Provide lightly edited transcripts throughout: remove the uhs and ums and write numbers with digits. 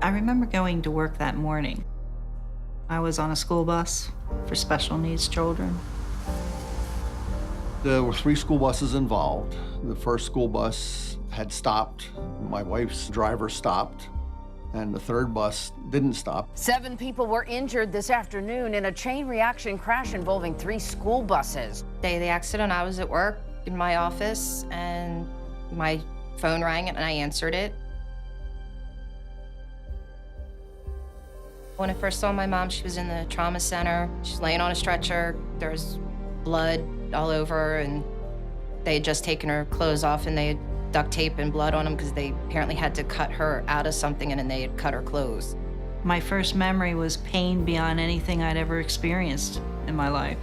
I remember going to work that morning. I was on a school bus for special needs children. There were 3 school buses involved. The first school bus had stopped. My wife's driver stopped, and the third bus didn't stop. 7 people were injured this afternoon in a chain reaction crash involving 3 school buses. Day of the accident, I was at work in my office, and my phone rang, and I answered it. When I first saw my mom, she was in the trauma center. She's laying on a stretcher. There's blood all over her, and they had just taken her clothes off, and they had duct tape and blood on them because they apparently had to cut her out of something, and then they had cut her clothes. My first memory was pain beyond anything I'd ever experienced in my life.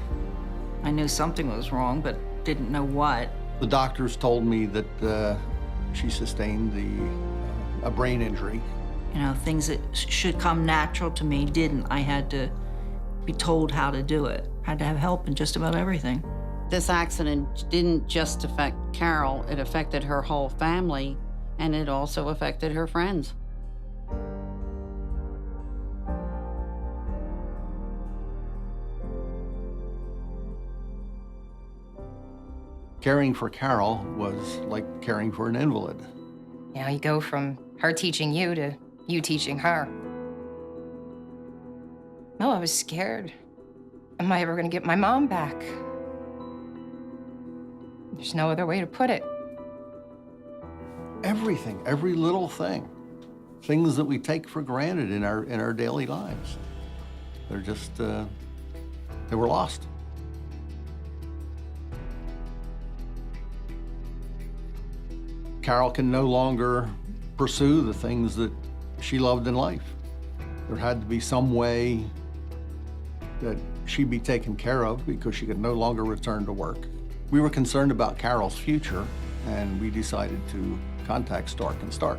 I knew something was wrong, but didn't know what. The doctors told me that she sustained a brain injury. You know, things that should come natural to me didn't. I had to be told how to do it. I had to have help in just about everything. This accident didn't just affect Carol, it affected her whole family, and it also affected her friends. Caring for Carol was like caring for an invalid. You know, you go from her teaching you to you teaching her. No, I was scared. Am I ever gonna get my mom back? There's no other way to put it. Everything, every little thing. Things that we take for granted in our daily lives. They're just, they were lost. Carol can no longer pursue the things that she loved in life. There had to be some way that she'd be taken care of because she could no longer return to work. We were concerned about Carol's future, and we decided to contact Stark & Stark.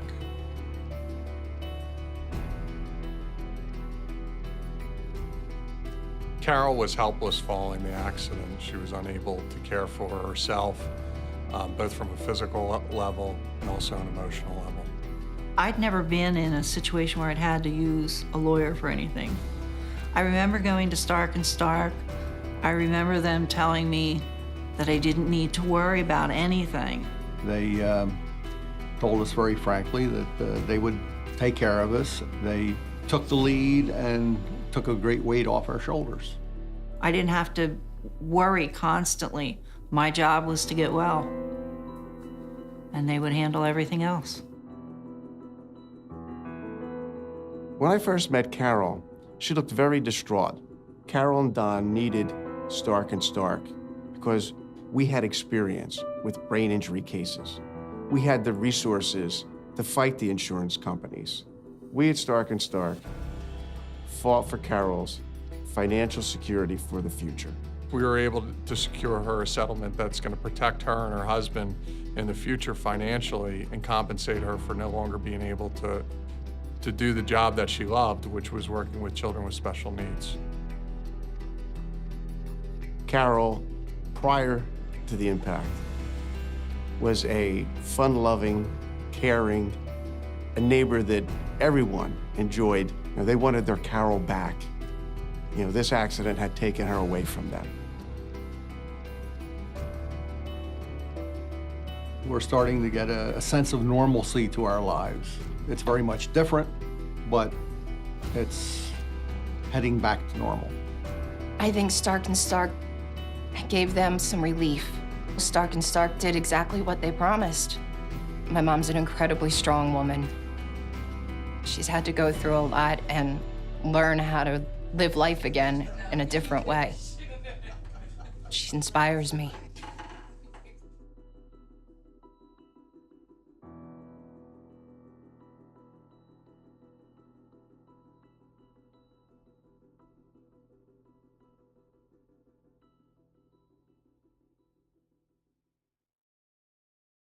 Carol was helpless following the accident. She was unable to care for herself, both from a physical level and also an emotional level. I'd never been in a situation where I'd had to use a lawyer for anything. I remember going to Stark & Stark. I remember them telling me that I didn't need to worry about anything. They told us very frankly that they would take care of us. They took the lead and took a great weight off our shoulders. I didn't have to worry constantly. My job was to get well, and they would handle everything else. When I first met Carol, she looked very distraught. Carol and Don needed Stark & Stark because we had experience with brain injury cases. We had the resources to fight the insurance companies. We at Stark & Stark fought for Carol's financial security for the future. We were able to secure her a settlement that's going to protect her and her husband in the future financially and compensate her for no longer being able to do the job that she loved, which was working with children with special needs. Carol, prior to the impact, was a fun-loving, caring, a neighbor that everyone enjoyed. You know, they wanted their Carol back. You know, this accident had taken her away from them. We're starting to get a sense of normalcy to our lives. It's very much different, but it's heading back to normal. I think Stark & Stark gave them some relief. Stark & Stark did exactly what they promised. My mom's an incredibly strong woman. She's had to go through a lot and learn how to live life again in a different way. She inspires me.